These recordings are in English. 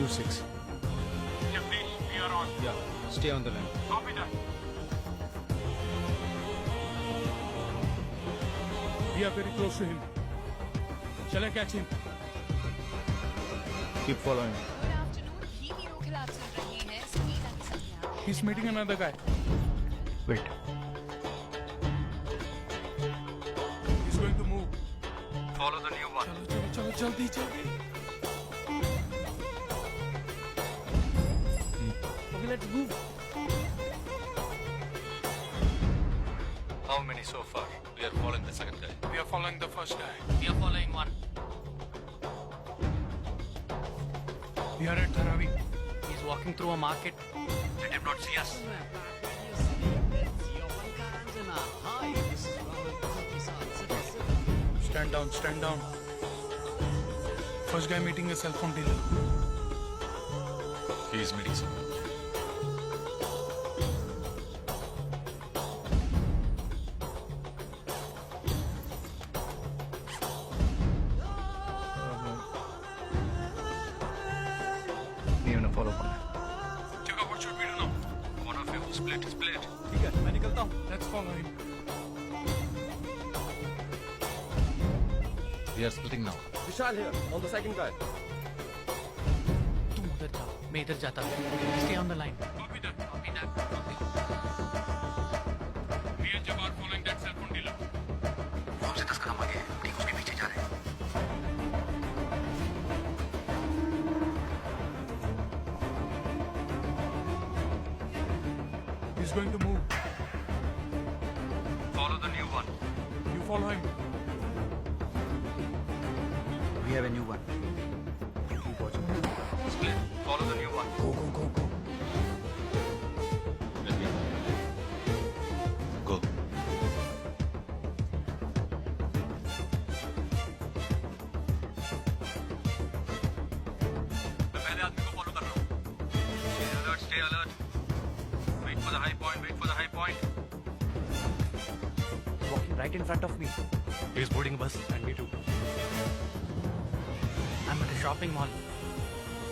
Q6. Jagdish, we are on. Yeah, stay on the line. Copy that. We are very close to him. Shall I catch him? Keep following. Good afternoon. He hero के आप सुन रहे हैं संगीता की संध्या। He's meeting another guy. Wait. He's going to move. Follow the new one. चलो चलो चलो जल्दी जल्दी. Okay, let's move. How many so far? We are following the second guy. We are following the first guy. We are following one. We are at Dharavi. He's walking through a market. Let him not see us. Stand down, stand down. First guy meeting a cell phone dealer. He is meeting someone. நீ இவனை follow பண்ண. Jacob, what should we do now? One of you split. ठीक है, मैं निकलता हूँ. Let's follow him. We are splitting now. Vishal here, on the second guy. तुम उधर जाओ, मैं इधर जाता हूँ. Stay on the line. Copy that. We and Jabbar following that cell phone dealer. हमसे 10 कदम आगे है. ठीक उसके पीछे जा रहे हैं. He's going to move. Follow the new one. You follow him. We have a new one. Keep watching. Split. Follow the new one. Go. Go. मैं पहले आदमी को फॉलो कर रहा हूँ. Stay alert. Wait for the high point. Walking right in front of me. He is boarding a bus and me too. I'm at a shopping mall.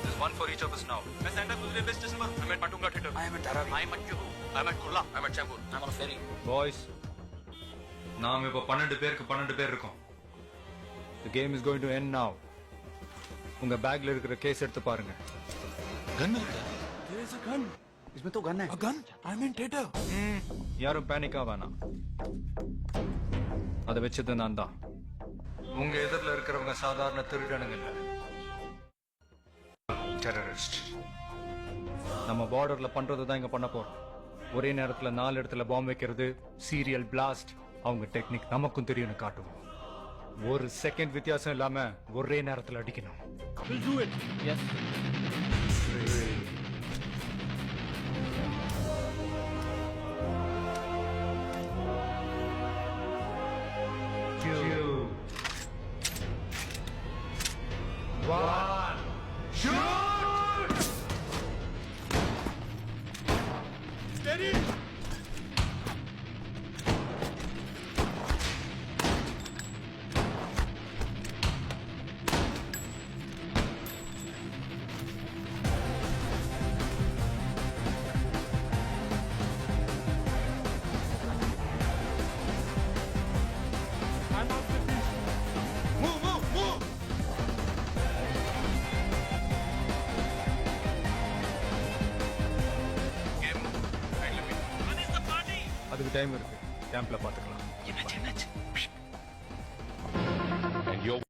There's one for each of us now. मैं centre कुछ railway station पर. I'm at Patunga Theatre. I am at Dharavi. I'm at Juhu. I'm at Kurla. I'm at Chembur. I'm on a ferry. Boys, நாம் இப்போ 12 பேருக்கு 12 பேர் இருக்கோம். the game is going to end now. உங்க பேக்ல இருக்கிற case எடுத்து பாருங்க. गन இருக்குடா. There is a gun. इसमें तो गन है. A gun? I'm in theater. யாரும் பேனிக் ஆவானா. அதை வச்சது நான் தான். உங்க எதிரில இருக்கிறவங்க சாதாரண திருடனுங்க இல்ல. டெரரிஸ்ட். நம்ம பார்டர்ல பண்றது தான் இங்க பண்ண போறோம். ஒரே நேரத்துல 4 இடத்துல பாம்பு வைக்கிறது, சீரியல் பிளாஸ்ட், அவங்க டெக்னிக் நமக்கும் தெரியும்னு காட்டுவோம். ஒரு செகண்ட் வித்தியாசம் இல்லாம ஒரே நேரத்துல அடிக்கணும். We'll do it. Yes. I'm off the fish. Move. Game ரைட்ல மீட். அதுக்கு டைம் இருக்கு. கேம்ப்ல பாத்துக்கலாம். என்னாச்சு? And you're